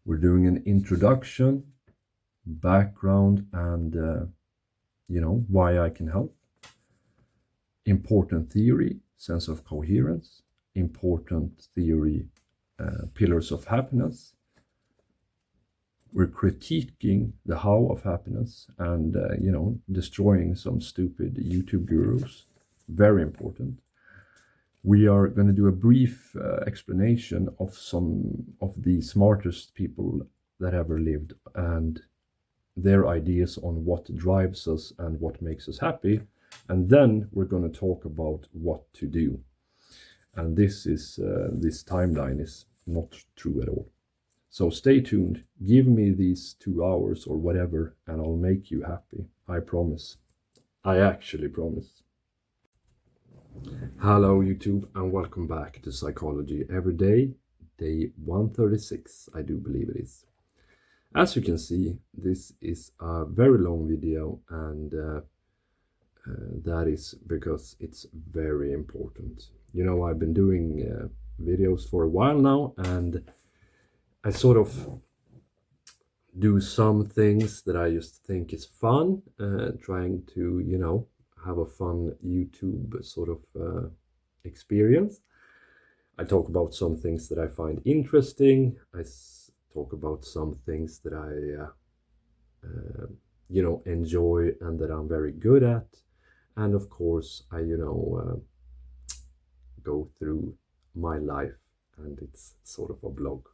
We're doing an introduction, background, and why I can help. Important theory, sense of coherence. Important theory, pillars of happiness. We're critiquing the how of happiness and, destroying some stupid YouTube gurus. Very important. We are going to do a brief explanation of some of the smartest people that ever lived and their ideas on what drives us and what makes us happy. And then we're going to talk about what to do. And this timeline is not true at all. So stay tuned, give me these 2 hours or whatever, and I'll make you happy. I promise. I actually promise. Hello YouTube, and welcome back to Psychology Every Day, day 136, I do believe it is. As you can see, this is a very long video, and that is because it's very important. I've been doing videos for a while now, and I sort of do some things that I just think is fun, trying to, have a fun YouTube sort of experience. I talk about some things that I find interesting. I talk about some things that I, enjoy and that I'm very good at. And of course, I, go through my life, and it's sort of a blog.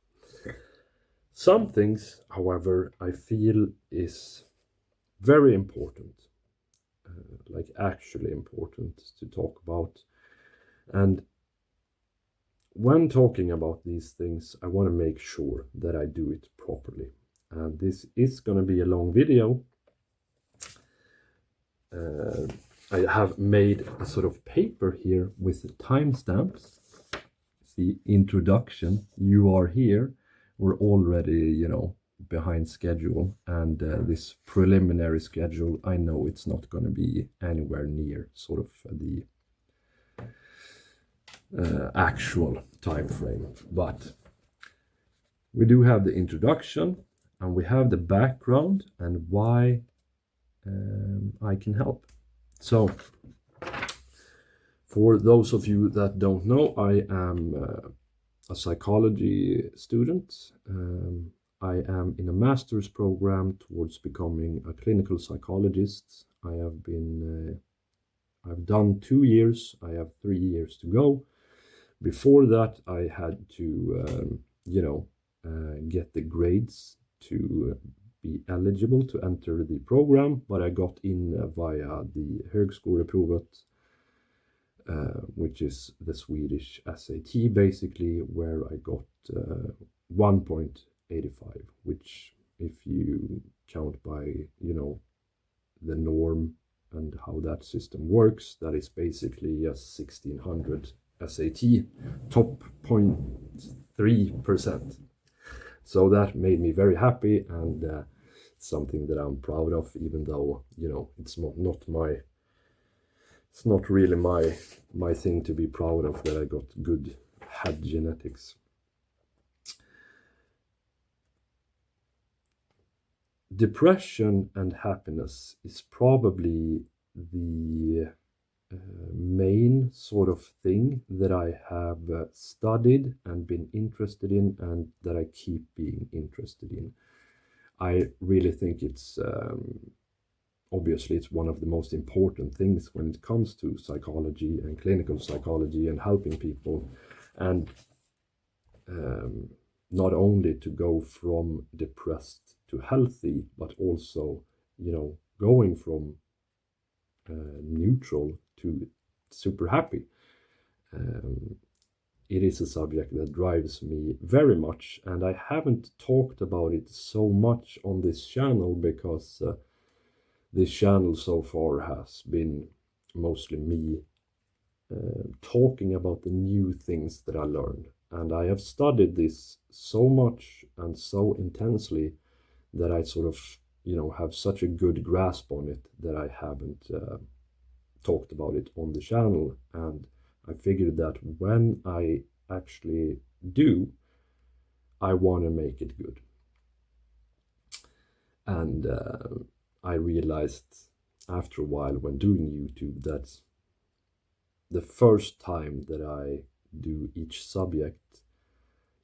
Some things, however, I feel is very important, like actually important to talk about. And when talking about these things, I want to make sure that I do it properly. And this is going to be a long video. I have made a sort of paper here with the timestamps. The introduction, you are here. We're already, behind schedule, and this preliminary schedule, I know it's not going to be anywhere near sort of the actual time frame, but we do have the introduction, and we have the background and why I can help. So for those of you that don't know, I am a psychology student. I am in a master's program towards becoming a clinical psychologist. I've done 2 years. I have 3 years to go. Before that, I had to, get the grades to be eligible to enter the program, but I got in via the Högskoleprovet, which is the Swedish SAT, basically, where I got 1.85, which, if you count by, the norm and how that system works, that is basically a 1600 SAT, top 0.3%. So that made me very happy, and something that I'm proud of, even though, it's not really my thing to be proud of, that I got good head genetics. Depression and happiness is probably the main sort of thing that I have studied and been interested in, and that I keep being interested in. I really think it's obviously it's one of the most important things when it comes to psychology and clinical psychology and helping people, and not only to go from depressed to healthy, but also, going from neutral to super happy. It is a subject that drives me very much, and I haven't talked about it so much on this channel because this channel so far has been mostly me talking about the new things that I learned. And I have studied this so much and so intensely that I sort of, have such a good grasp on it that I haven't talked about it on the channel. And I figured that when I actually do, I want to make it good. And I realized after a while when doing YouTube that the first time that I do each subject,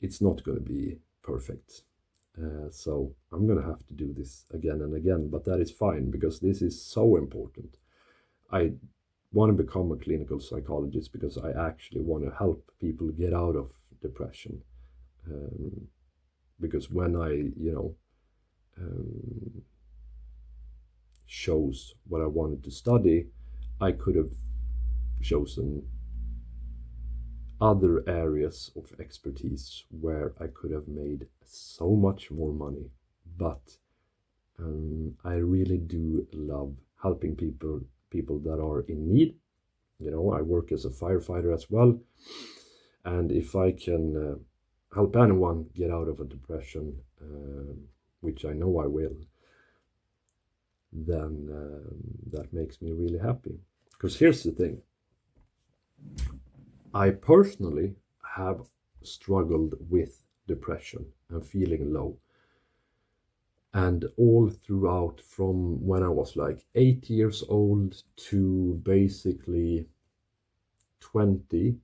it's not going to be perfect. So I'm going to have to do this again and again, but that is fine because this is so important. I want to become a clinical psychologist because I actually want to help people get out of depression. Because when I, chose what I wanted to study, I could have chosen other areas of expertise where I could have made so much more money. But I really do love helping people that are in need. I work as a firefighter as well, and if I can help anyone get out of a depression, which I know I will, then that makes me really happy. Because here's the thing. I personally have struggled with depression and feeling low. And all throughout, from when I was like 8 years old to basically 20,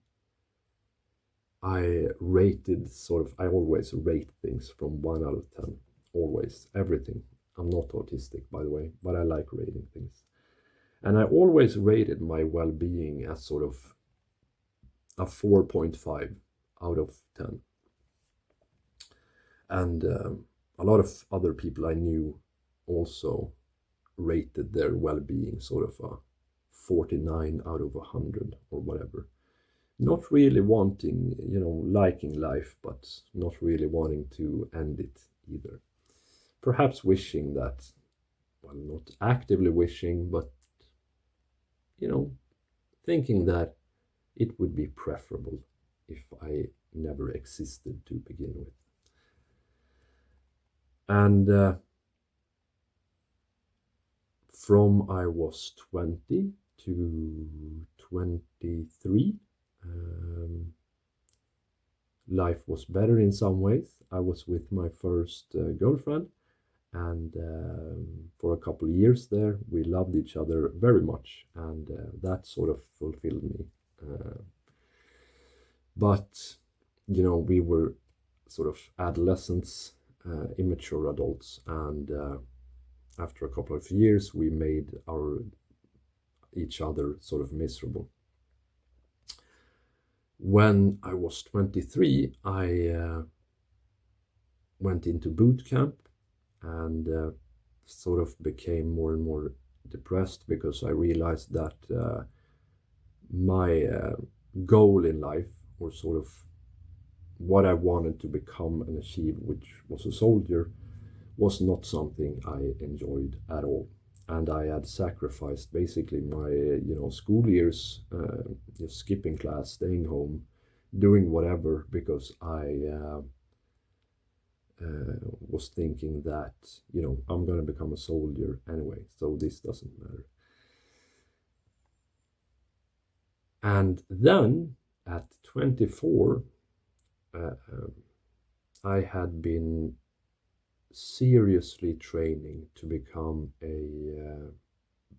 I always rate things from 1 out of 10. Always, everything. I'm not autistic, by the way, but I like rating things. And I always rated my well-being as sort of a 4.5 out of 10. And a lot of other people I knew also rated their well-being sort of a 49 out of 100 or whatever. Not really wanting, liking life, but not really wanting to end it either. Perhaps wishing that, well, not actively wishing, but, thinking that it would be preferable if I never existed to begin with. And from I was 20 to 23, life was better in some ways. I was with my first girlfriend, and for a couple of years there, we loved each other very much, and that sort of fulfilled me. But, we were sort of adolescents, immature adults, and after a couple of years, we made each other sort of miserable. When I was 23, I went into boot camp and sort of became more and more depressed because I realized that my goal in life, or sort of what I wanted to become and achieve, which was a soldier, was not something I enjoyed at all. And I had sacrificed basically my, school years, just skipping class, staying home, doing whatever, because I was thinking that, I'm going to become a soldier anyway, so this doesn't matter. And then at 24, I had been seriously training to become a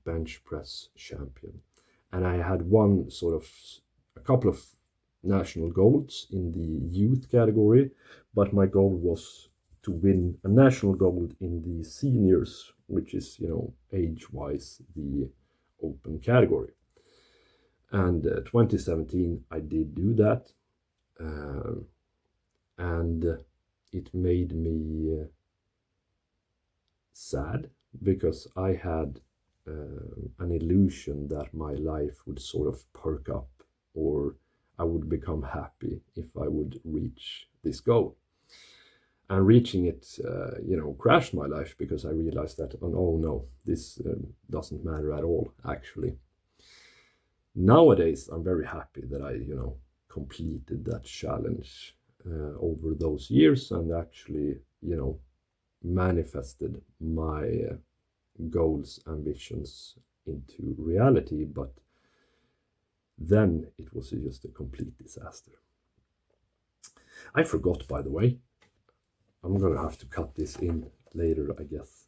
bench press champion. And I had won a couple of national golds in the youth category, but my goal was to win a national gold in the seniors, which is, age-wise, the open category. And 2017, I did do that. And it made me sad because I had an illusion that my life would sort of perk up, or I would become happy if I would reach this goal. And reaching it, crashed my life because I realized that, oh no, this doesn't matter at all, actually. Nowadays, I'm very happy that I, completed that challenge over those years and actually, manifested my goals, ambitions into reality. But then it was just a complete disaster. I forgot, by the way. I'm gonna have to cut this in later, I guess.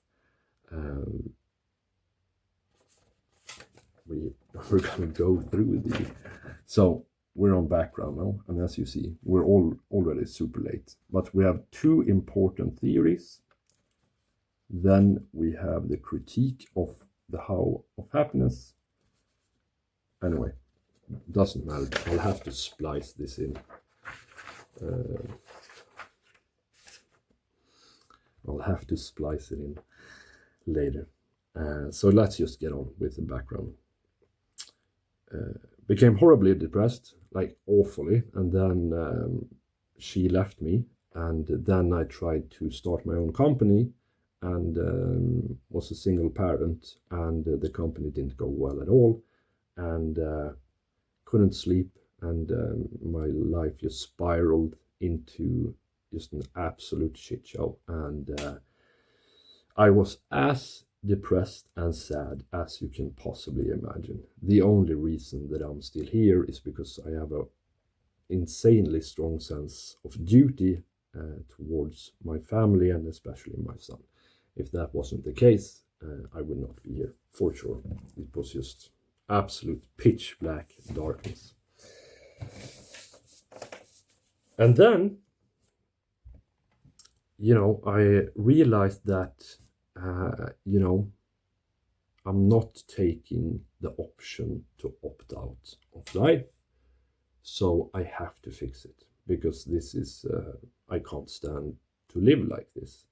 We're gonna go through the. So we're on background now, and as you see, we're already super late. But we have two important theories. Then we have the critique of the how of happiness. Anyway, doesn't matter. I'll have to splice this in. I'll have to splice it in later. So let's just get on with the background. Became horribly depressed, like awfully, and then she left me, and then I tried to start my own company, and was a single parent, and the company didn't go well at all, and couldn't sleep, and my life just spiraled into just an absolute shit show, and I was as depressed and sad as you can possibly imagine. The only reason that I'm still here is because I have a insanely strong sense of duty towards my family and especially my son. If that wasn't the case, I would not be here for sure. It was just absolute pitch black darkness. And then, I realized that I'm not taking the option to opt out of life, so I have to fix it, because this is, I can't stand to live like this.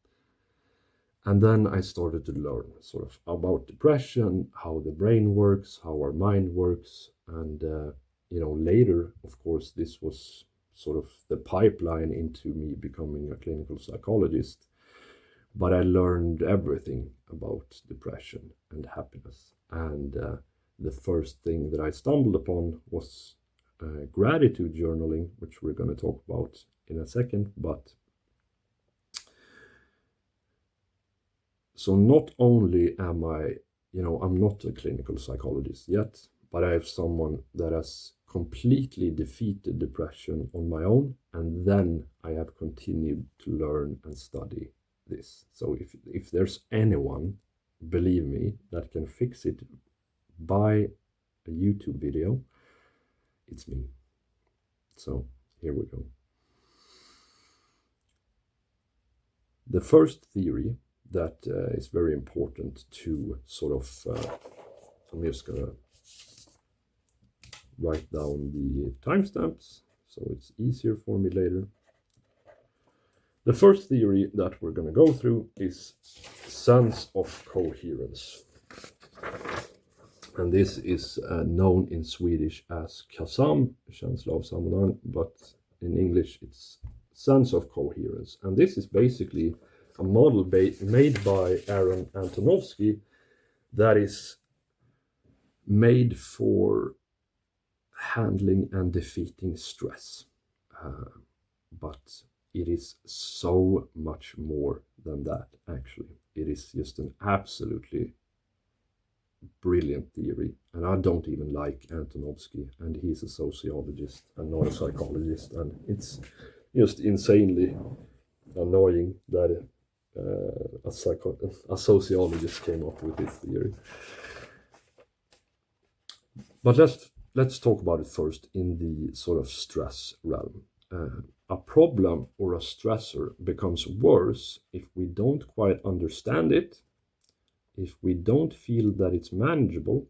And then I started to learn sort of about depression, how the brain works, how our mind works, and later, of course, this was sort of the pipeline into me becoming a clinical psychologist. But I learned everything about depression and happiness. And the first thing that I stumbled upon was gratitude journaling, which we're going to talk about in a second. But so not only am I, I'm not a clinical psychologist yet, but I have someone that has completely defeated depression on my own. And then I have continued to learn and study this. So if there's anyone, believe me, that can fix it by a YouTube video, it's me. So here we go. The first theory that is very important to sort of, I'm just gonna write down the timestamps so it's easier for me later. The first theory that we're going to go through is sense of coherence. And this is known in Swedish as KASAM, känsla av sammanhang, but in English it's sense of coherence. And this is basically a model made by Aaron Antonovsky that is made for handling and defeating stress. But it is so much more than that, actually. It is just an absolutely brilliant theory. And I don't even like Antonovsky, and he's a sociologist and not a psychologist. And it's just insanely annoying that a sociologist came up with this theory. But let's talk about it first in the sort of stress realm. A problem or a stressor becomes worse if we don't quite understand it, if we don't feel that it's manageable,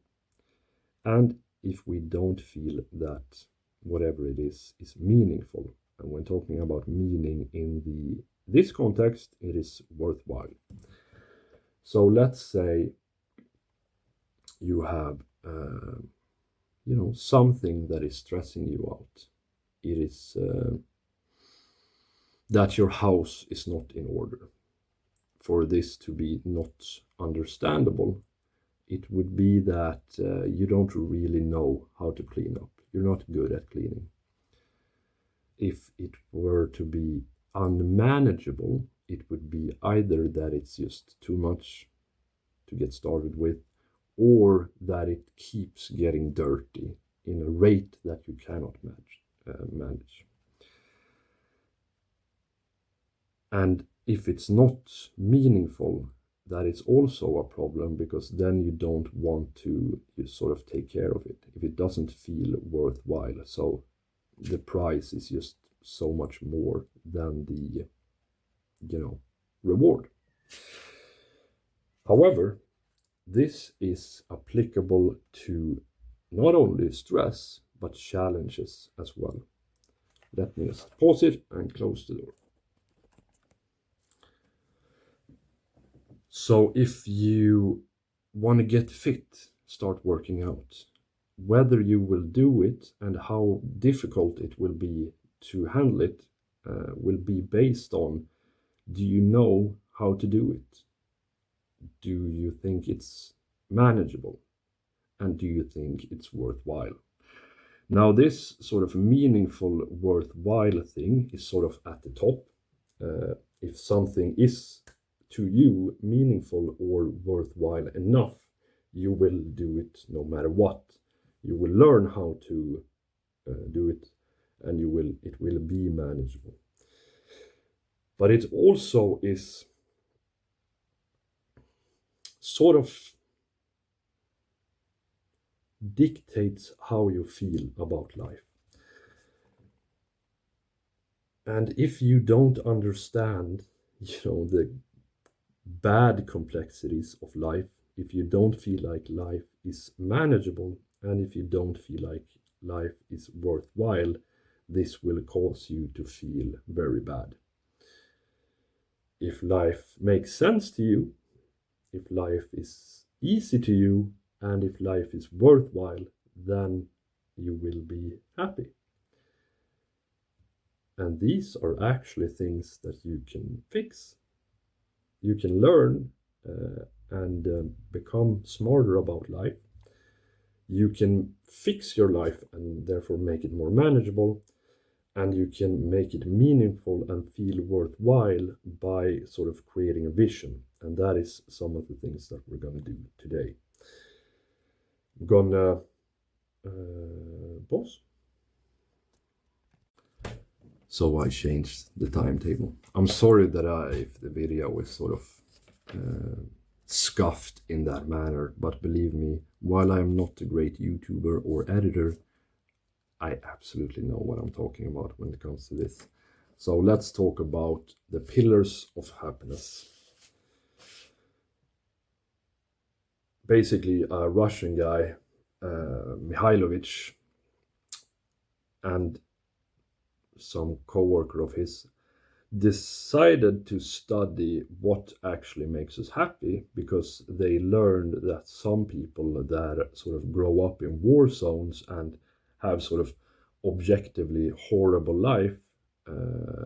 and if we don't feel that whatever it is meaningful. And when talking about meaning in this context, it is worthwhile. So let's say you have something that is stressing you out. It is that your house is not in order. For this to be not understandable, it would be that you don't really know how to clean up. You're not good at cleaning. If it were to be unmanageable, it would be either that it's just too much to get started with, or that it keeps getting dirty in a rate that you cannot manage. And if it's not meaningful, that is also a problem, because then you don't want to sort of take care of it if it doesn't feel worthwhile. So the price is just so much more than the reward. However, this is applicable to not only stress but challenges as well. Let me just pause it and close the door. So if you want to get fit, start working out. Whether you will do it and how difficult it will be to handle it will be based on, do you know how to do it? Do you think it's manageable? And do you think it's worthwhile? Now, this sort of meaningful, worthwhile thing is sort of at the top. If something is to you meaningful or worthwhile enough, you will do it no matter what. You will learn how to do it, and it will be manageable. But it also is sort of dictates how you feel about life. And if you don't understand, the bad complexities of life, if you don't feel like life is manageable, and if you don't feel like life is worthwhile, this will cause you to feel very bad. If life makes sense to you, if life is easy to you, and if life is worthwhile, then you will be happy. And these are actually things that you can fix. You can learn and become smarter about life. You can fix your life and therefore make it more manageable. And you can make it meaningful and feel worthwhile by sort of creating a vision. And that is some of the things that we're going to do today. I'm gonna pause. So I changed the timetable. I'm sorry that if the video is sort of scuffed in that manner, but believe me, while I'm not a great YouTuber or editor, I absolutely know what I'm talking about when it comes to this. So let's talk about the pillars of happiness. Basically, a Russian guy, Mihailovich, and some co-worker of his decided to study what actually makes us happy, because they learned that some people that sort of grow up in war zones and have sort of objectively horrible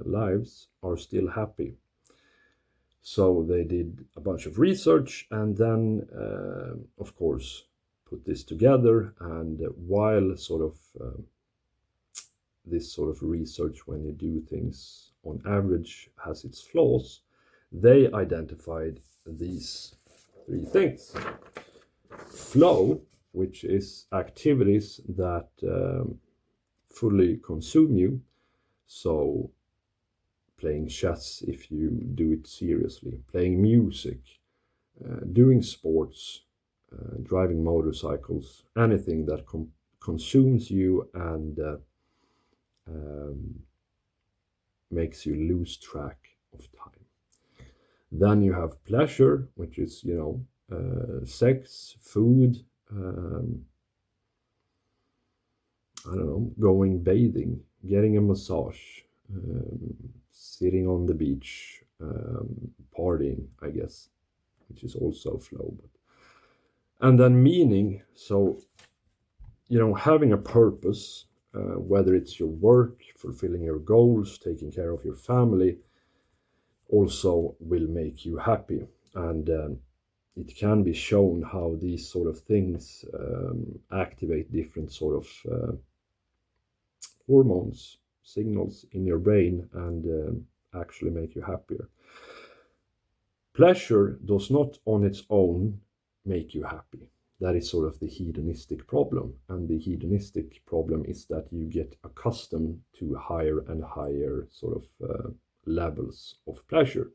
lives are still happy. So they did a bunch of research and then, of course, put this together. And while sort of this sort of research, when you do things on average, has its flaws, they identified these three things. Flow, which is activities that fully consume you. So playing chess if you do it seriously, playing music, doing sports, driving motorcycles, anything that consumes you and makes you lose track of time. Then you have pleasure, which is, sex, food, going bathing, getting a massage, sitting on the beach, partying, I guess, which is also flow. And then meaning, so, having a purpose, whether it's your work, fulfilling your goals, taking care of your family, also will make you happy. And it can be shown how these sort of things activate different sort of hormones, signals in your brain, and actually make you happier. Pleasure does not on its own make you happy. That is sort of the hedonistic problem. And the hedonistic problem is that you get accustomed to higher and higher sort of levels of pleasure.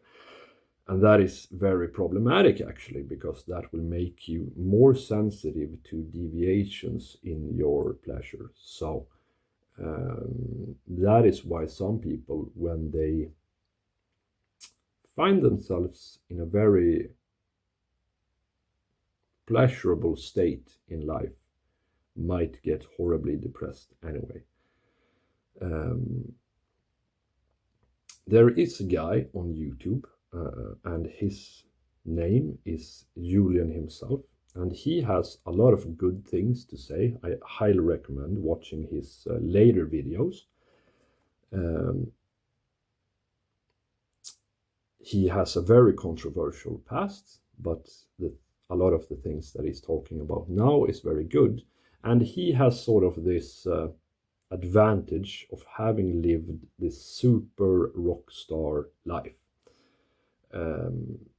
And that is very problematic, actually, because that will make you more sensitive to deviations in your pleasure. So that is why some people, when they find themselves in a very pleasurable state in life, might get horribly depressed anyway. There is a guy on YouTube, and his name is Julian himself, and he has a lot of good things to say. I highly recommend watching his later videos. He has a very controversial past, but a lot of the things that he's talking about now is very good. And he has sort of this advantage of having lived this super rock star life.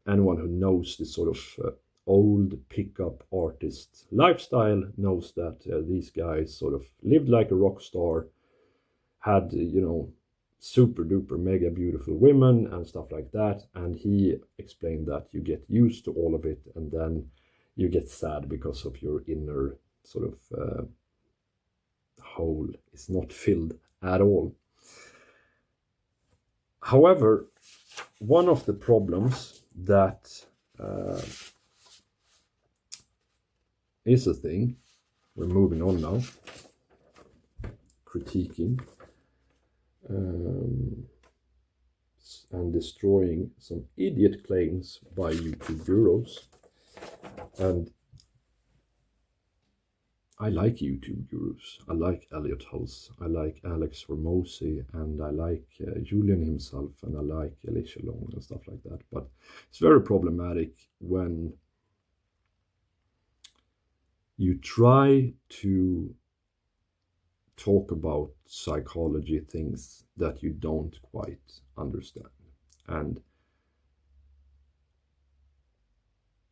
Anyone who knows this sort of old pickup artist lifestyle knows that these guys sort of lived like a rock star, had, super duper mega beautiful women and stuff like that. And he explained that you get used to all of it, and then you get sad because of your inner sort of hole is not filled at all. However, one of the problems that is a thing, we're moving on now, critiquing and destroying some idiot claims by YouTube gurus. And I like YouTube gurus. I like Elliot Hulse, I like Alex Hormozy, and I like Julian himself, and I like Alicia Long and stuff like that. But it's very problematic when you try to talk about psychology things that you don't quite understand. And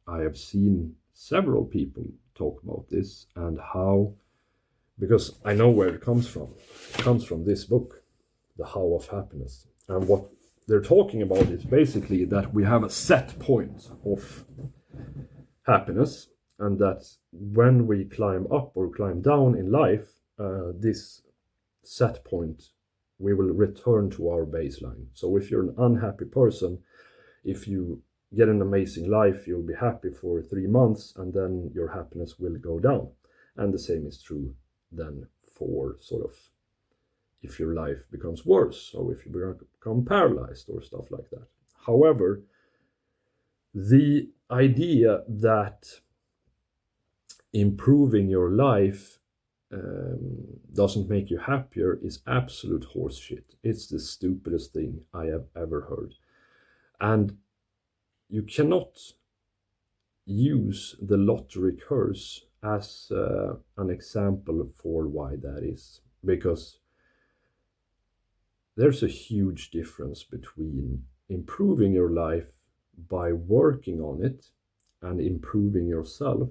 I have seen several people talk about this, and how, because I know where it comes from. It comes from this book, The How of Happiness. And what they're talking about is basically that we have a set point of happiness, and that when we climb up or climb down in life, this set point, we will return to our baseline. So if you're an unhappy person, if you get an amazing life, you'll be happy for 3 months, and then your happiness will go down. And the same is true then for sort of if your life becomes worse, so if you become paralyzed or stuff like that. However, the idea that improving your life doesn't make you happier is absolute horseshit. It's the stupidest thing I have ever heard. And you cannot use the lottery curse as an example for why that is, because there's a huge difference between improving your life by working on it and improving yourself,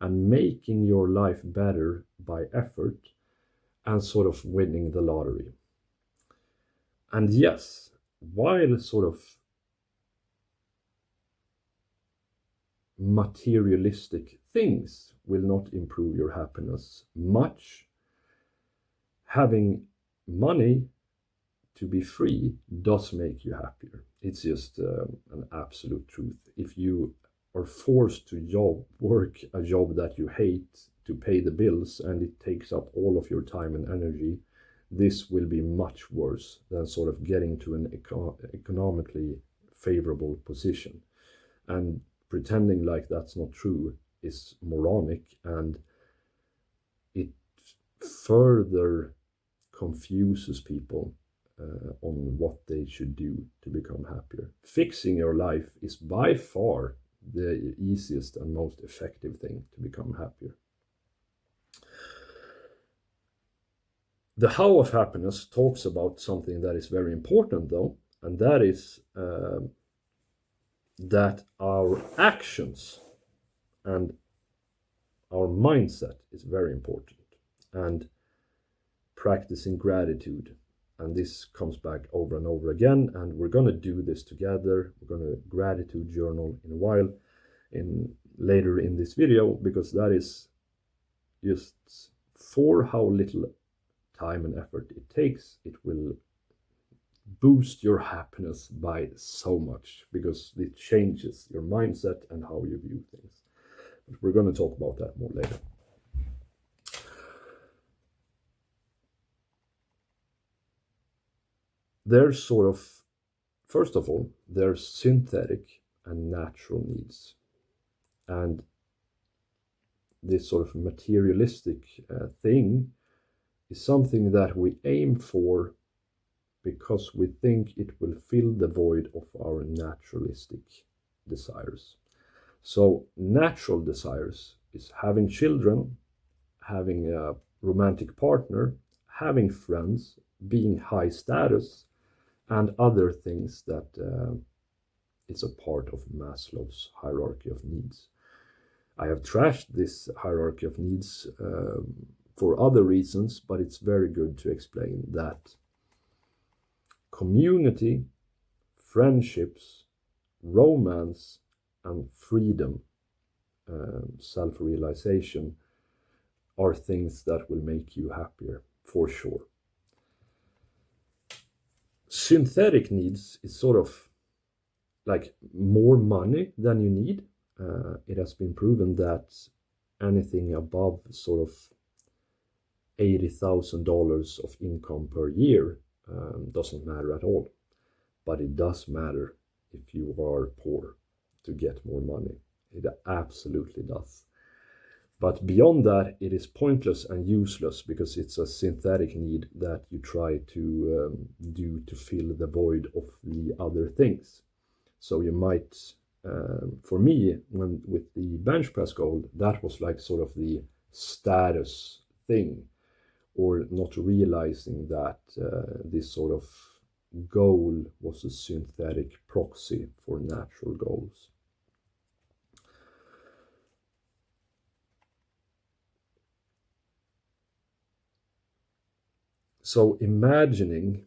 and making your life better by effort, and sort of winning the lottery. And yes, while sort of materialistic things will not improve your happiness much, having money to be free does make you happier. It's just an absolute truth. If you are forced to work a job that you hate to pay the bills, and it takes up all of your time and energy, this will be much worse than sort of getting to an economically favorable position. And pretending like that's not true is moronic, and it further confuses people on what they should do to become happier. Fixing your life is by far the easiest and most effective thing to become happier. The How of Happiness talks about something that is very important, though, and that is that our actions and our mindset is very important, and practicing gratitude and this comes back over and over again, and we're going to do this together. We're going to gratitude journal in a while, later in this video, because that is just for how little time and effort it takes. It will boost your happiness by so much, because it changes your mindset and how you view things. But we're going to talk about that more later. There's sort of, first of all, there's synthetic and natural needs. And this sort of materialistic thing is something that we aim for because we think it will fill the void of our naturalistic desires. So natural desires is having children, having a romantic partner, having friends, being high status, and other things that is a part of Maslow's hierarchy of needs. I have trashed this hierarchy of needs for other reasons, but it's very good to explain that community, friendships, romance, and freedom, self-realization, are things that will make you happier, for sure. Synthetic needs is sort of like more money than you need. It has been proven that anything above sort of $80,000 of income per year doesn't matter at all. But it does matter if you are poor to get more money. It absolutely does. But beyond that, it is pointless and useless, because it's a synthetic need that you try to do to fill the void of the other things. So you might, for me, with the bench press goal, that was like sort of the status thing, or not realizing that this sort of goal was a synthetic proxy for natural goals. So imagining,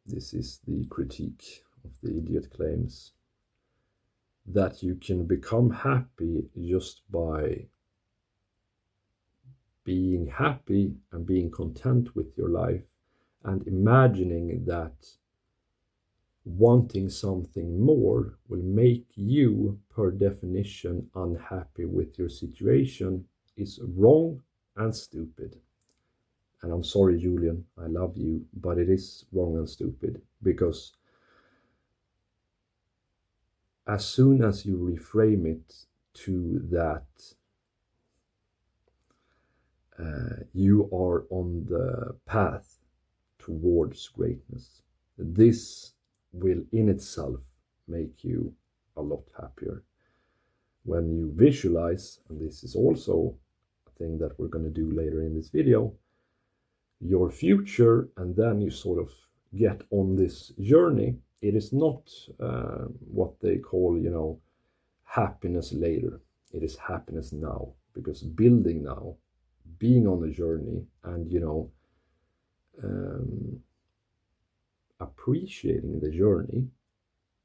this is the critique of the idiot claims, that you can become happy just by being happy and being content with your life, and imagining that wanting something more will make you, per definition, unhappy with your situation, is wrong and stupid. And I'm sorry, Julian, I love you, but it is wrong and stupid, because as soon as you reframe it to that you are on the path towards greatness, this will in itself make you a lot happier. When you visualize, and this is also a thing that we're going to do later in this video, your future, and then you sort of get on this journey, it is not what they call, happiness later. It is happiness now, because building now, being on a journey, and appreciating the journey,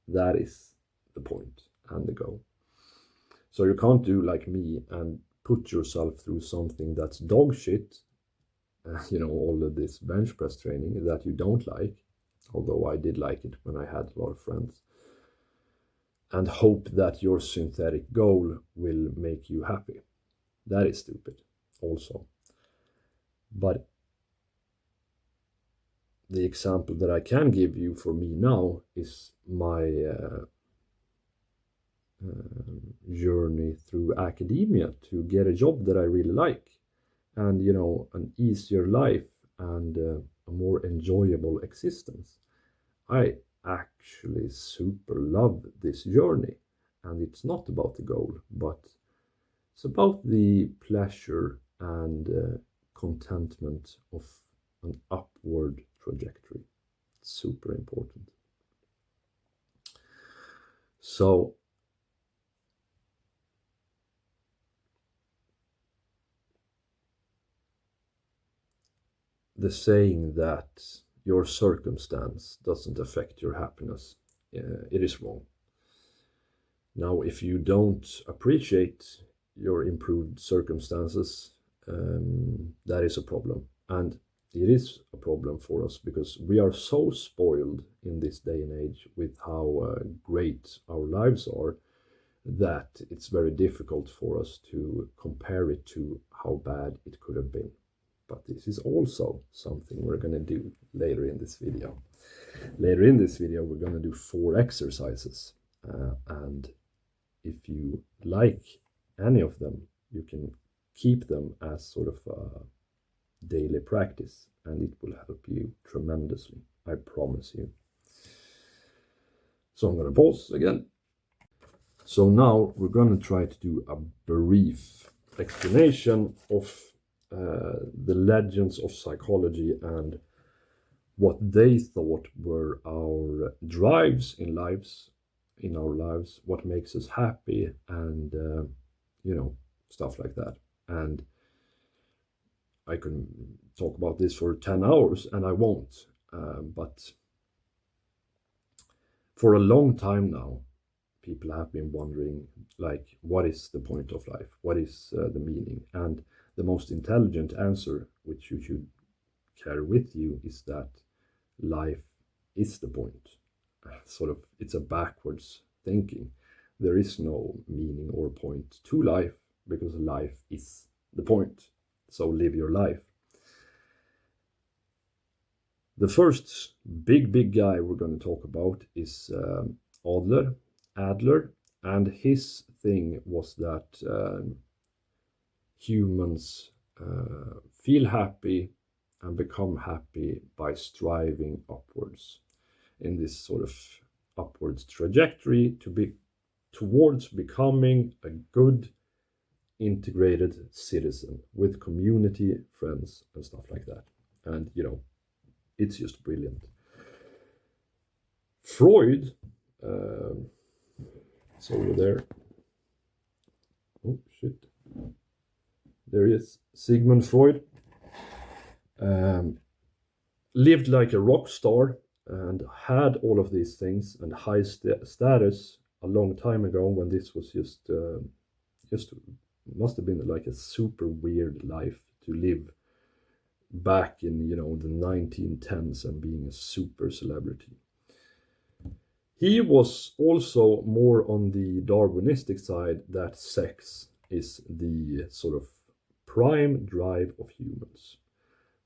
that is the point and the goal. So you can't do like me and put yourself through something that's dog shit, all of this bench press training that you don't like, although I did like it when I had a lot of friends, and hope that your synthetic goal will make you happy. That is stupid also. But the example that I can give you for me now is my journey through academia to get a job that I really like, and an easier life and a more enjoyable existence. I actually super love this journey, and it's not about the goal, but it's about the pleasure and contentment of an upward trajectory. It's super important. So the saying that your circumstance doesn't affect your happiness, it is wrong. Now, if you don't appreciate your improved circumstances, that is a problem. And it is a problem for us because we are so spoiled in this day and age with how great our lives are that it's very difficult for us to compare it to how bad it could have been. But this is also something we're going to do later in this video. Later in this video, we're going to do 4 exercises. And if you like any of them, you can keep them as sort of a daily practice, and it will help you tremendously. I promise you. So I'm going to pause again. So now we're going to try to do a brief explanation of the legends of psychology and what they thought were our drives in our lives, what makes us happy, and stuff like that. And I can talk about this for 10 hours, and I won't. But for a long time now, people have been wondering, like, what is the point of life? What is the meaning? And the most intelligent answer, which you should carry with you, is that life is the point. Sort of, it's a backwards thinking. There is no meaning or point to life because life is the point. So live your life. The first big guy we're going to talk about is Adler, and his thing was that humans feel happy and become happy by striving upwards in this sort of upwards trajectory towards becoming a good integrated citizen with community, friends, and stuff like that. And it's just brilliant. Freud, it's over there. Oh shit! There he is. Sigmund Freud lived like a rock star and had all of these things and high status a long time ago, when this was just must have been like a super weird life to live back in the 1910s and being a super celebrity. He was also more on the Darwinistic side, that sex is the sort of prime drive of humans.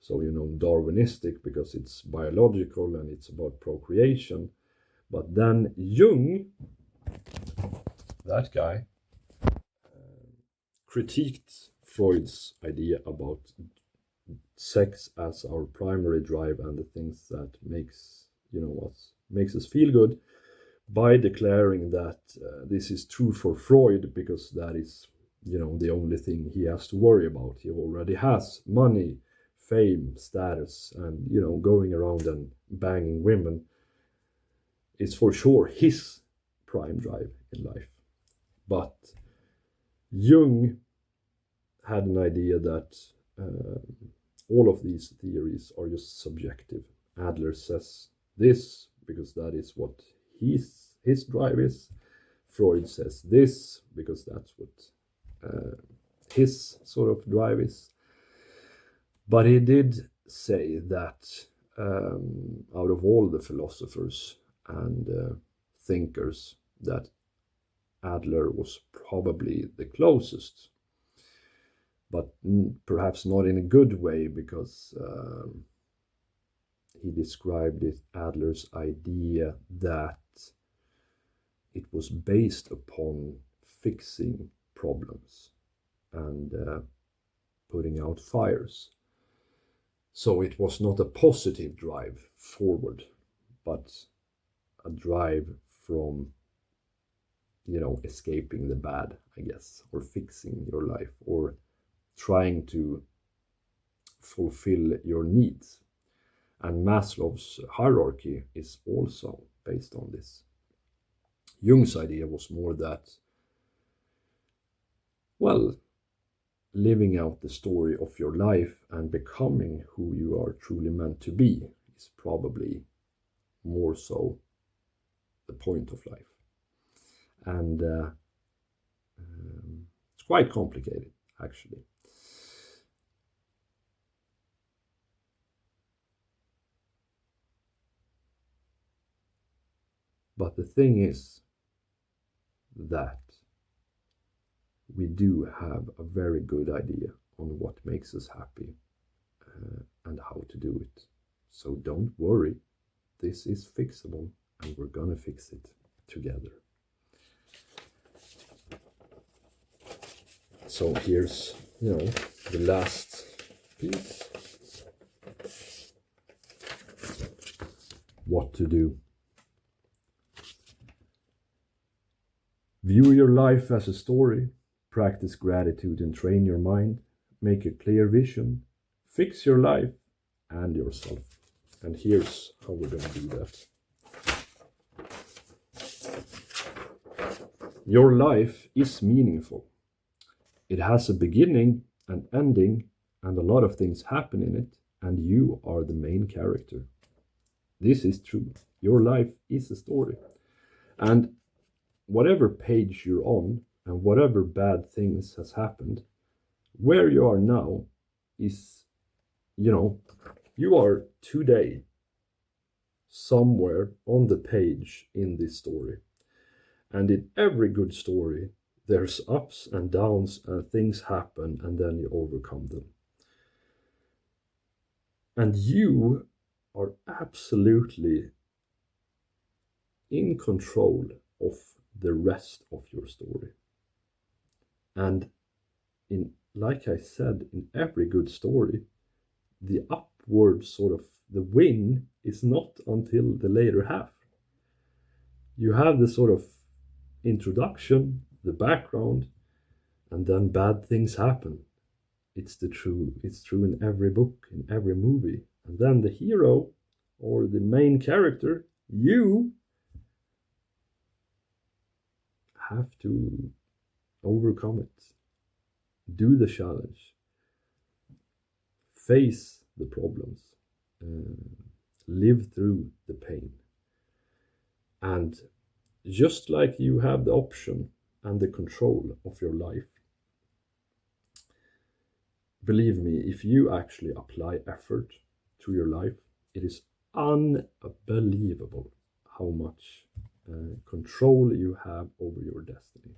So Darwinistic because it's biological and it's about procreation. But then Jung, that guy, critiqued Freud's idea about sex as our primary drive and the things that makes us feel good, by declaring that this is true for Freud because that is the only thing he has to worry about. He already has money, fame, status, and going around and banging women is for sure his prime drive in life. But Jung had an idea that all of these theories are just subjective. Adler says this because that is what his drive is. Freud says this because that's what his sort of drive is. But he did say that out of all the philosophers and thinkers, that Adler was probably the closest, but perhaps not in a good way, because he described Adler's idea that it was based upon fixing problems and putting out fires. So it was not a positive drive forward, but a drive from escaping the bad, I guess, or fixing your life, or trying to fulfill your needs. And Maslow's hierarchy is also based on this. Jung's idea was more that, living out the story of your life and becoming who you are truly meant to be is probably more so the point of life. And it's quite complicated, actually. But the thing is that we do have a very good idea on what makes us happy and how to do it. So don't worry, this is fixable and we're gonna fix it together. So here's, the last piece. What to do. View your life as a story. Practice gratitude and train your mind. Make a clear vision. Fix your life and yourself. And here's how we're going to do that. Your life is meaningful. It has a beginning and ending, and a lot of things happen in it, and you are the main character. This is true. Your life is a story. And whatever page you're on, and whatever bad things has happened, where you are now is, you are today somewhere on the page in this story. And in every good story, there's ups and downs and things happen and then you overcome them. And you are absolutely in control of the rest of your story. And like I said, in every good story, the upward sort of the win is not until the later half. You have the sort of introduction, the background, and then bad things happen. It's true in every book, in every movie. And then the hero or the main character, you have to overcome it. Do the challenge. Face the problems. Live through the pain. And just like you have the option and the control of your life, believe me, if you actually apply effort to your life, it is unbelievable how much control you have over your destiny.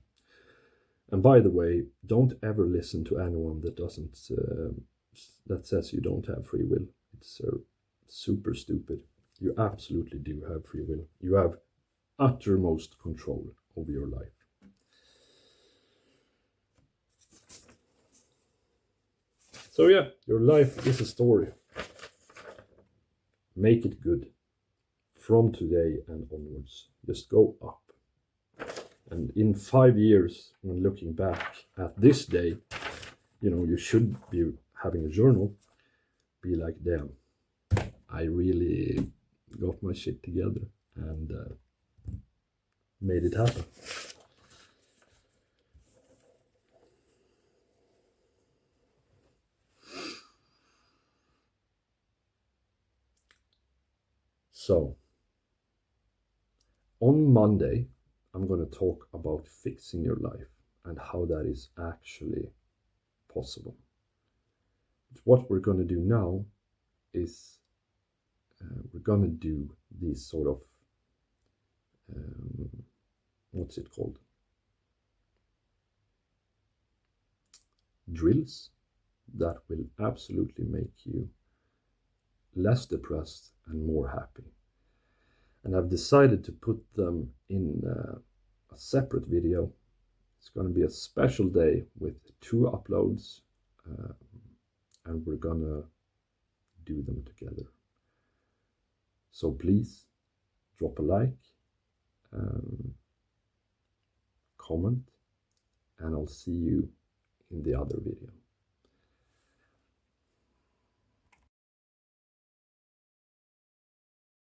And by the way, don't ever listen to anyone that says you don't have free will. It's super stupid. You absolutely do have free will. You have uttermost control over your life. So yeah, your life is a story. Make it good. From today and onwards, just go up. And in 5 years, when looking back at this day, you should be having a journal. Be like, damn, I really got my shit together and made it happen. So, on Monday, I'm going to talk about fixing your life and how that is actually possible. But what we're going to do now is we're going to do these sort of, what's it called? Drills that will absolutely make you less depressed and more happy. And I've decided to put them in a separate video. It's going to be a special day with 2 uploads, and we're going to do them together. So please drop a like, comment, and I'll see you in the other video.